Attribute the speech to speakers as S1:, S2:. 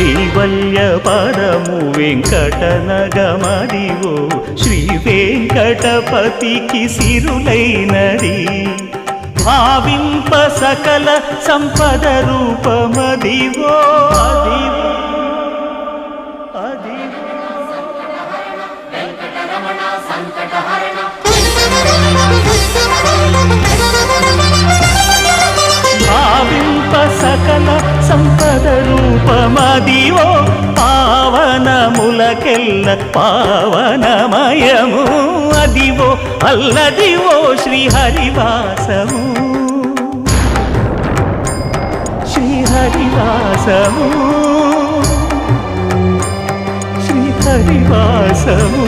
S1: కైవల్య పదము వెంకటనగమదివో శ్రీ వెంకటపతికి సిరులైనది భావింప సకల సంపద రూపమదివో అదివో భావింప సకల సంపద రూపమదివో పావనములకెల్ల పావనమయము అదివో అల్లదివో శ్రీహరివాసము శ్రీహరివాసము శ్రీహరివాసము